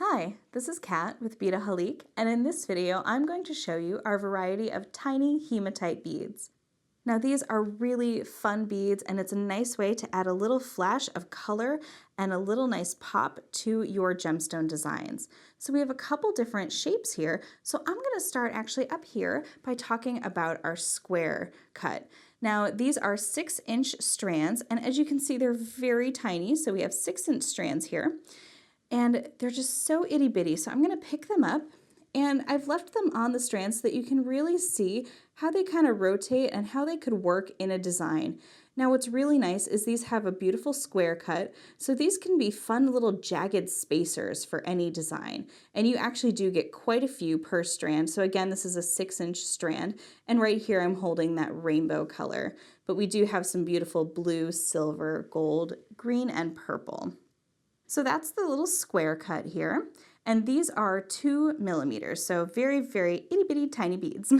Hi, this is Kat with Beadaholique, and in this video I'm going to show you our variety of tiny hematite beads. Now these are really fun beads, and it's a nice way to add a little flash of color and a little nice pop to your gemstone designs. So we have a couple different shapes here, so I'm going to start actually up here by talking about our square cut. Now these are 6-inch strands, and as you can see they're very tiny, so we have 6-inch strands here. And they're just so itty bitty. So I'm going to pick them up, and I've left them on the strand so that you can really see how they kind of rotate and how they could work in a design. Now what's really nice is these have a beautiful square cut, so these can be fun little jagged spacers for any design. And you actually do get quite a few per strand. So again, this is a 6-inch strand, and right here I'm holding that rainbow color. But we do have some beautiful blue, silver, gold, green, and purple. So that's the little square cut here, and these are 2 millimeters, so very, very itty bitty tiny beads.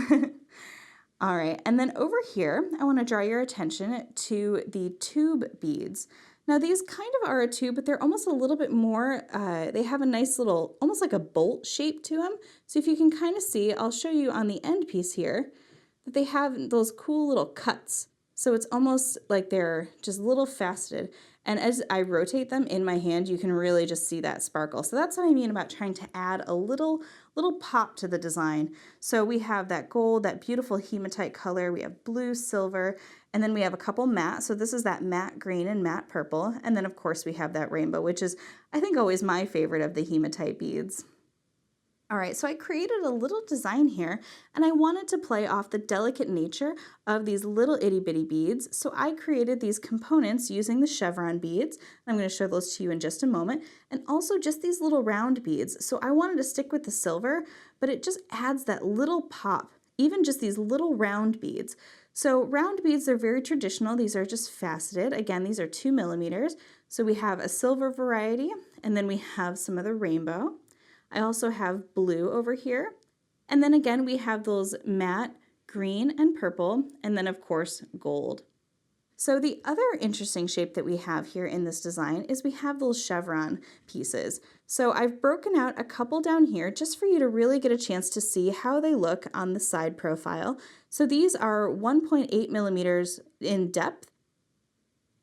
All right, and then over here, I want to draw your attention to the tube beads. Now these kind of are a tube, but they're almost a little bit more, they have a nice little, almost like a bolt shape to them. So if you can kind of see, I'll show you on the end piece here, that they have those cool little cuts. So it's almost like they're just little faceted. And as I rotate them in my hand, you can really just see that sparkle. So that's what I mean about trying to add a little pop to the design. So we have that gold, that beautiful hematite color. We have blue, silver, and then we have a couple matte. So this is that matte green and matte purple. And then of course we have that rainbow, which is, I think, always my favorite of the hematite beads. All right, so I created a little design here, and I wanted to play off the delicate nature of these little itty bitty beads. So I created these components using the chevron beads. I'm going to show those to you in just a moment, and also just these little round beads. So I wanted to stick with the silver, but it just adds that little pop, even just these little round beads. So round beads are very traditional. These are just faceted. Again, these are 2 millimeters. So we have a silver variety, and then we have some of the rainbow. I also have blue over here. And then again, we have those matte green and purple, and then of course, gold. So the other interesting shape that we have here in this design is we have those chevron pieces. So I've broken out a couple down here just for you to really get a chance to see how they look on the side profile. So these are 1.8 millimeters in depth,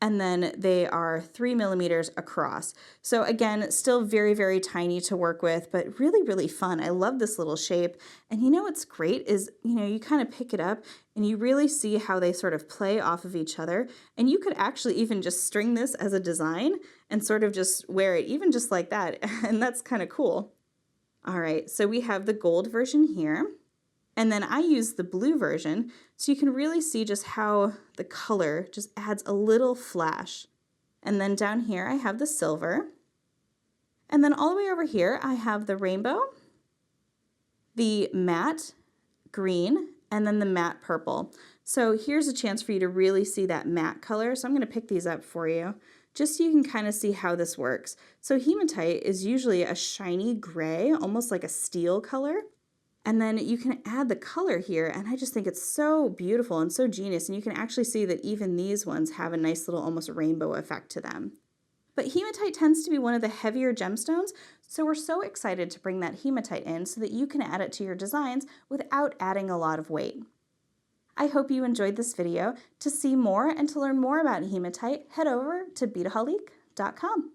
and then they are 3 millimeters across. So again, still very, very tiny to work with, but really, really fun. I love this little shape. And you know what's great is, you kind of pick it up and you really see how they sort of play off of each other. And you could actually even just string this as a design and sort of just wear it even just like that. And that's kind of cool. All right, so we have the gold version here. And then I use the blue version, so you can really see just how the color just adds a little flash. And then down here I have the silver. And then all the way over here I have the rainbow, the matte green, and then the matte purple. So here's a chance for you to really see that matte color. So I'm going to pick these up for you, just so you can kind of see how this works. So hematite is usually a shiny gray, almost like a steel color. And then you can add the color here, and I just think it's so beautiful and so genius, and you can actually see that even these ones have a nice little almost rainbow effect to them. But hematite tends to be one of the heavier gemstones, so we're so excited to bring that hematite in so that you can add it to your designs without adding a lot of weight. I hope you enjoyed this video. To see more and to learn more about hematite, head over to beadaholique.com.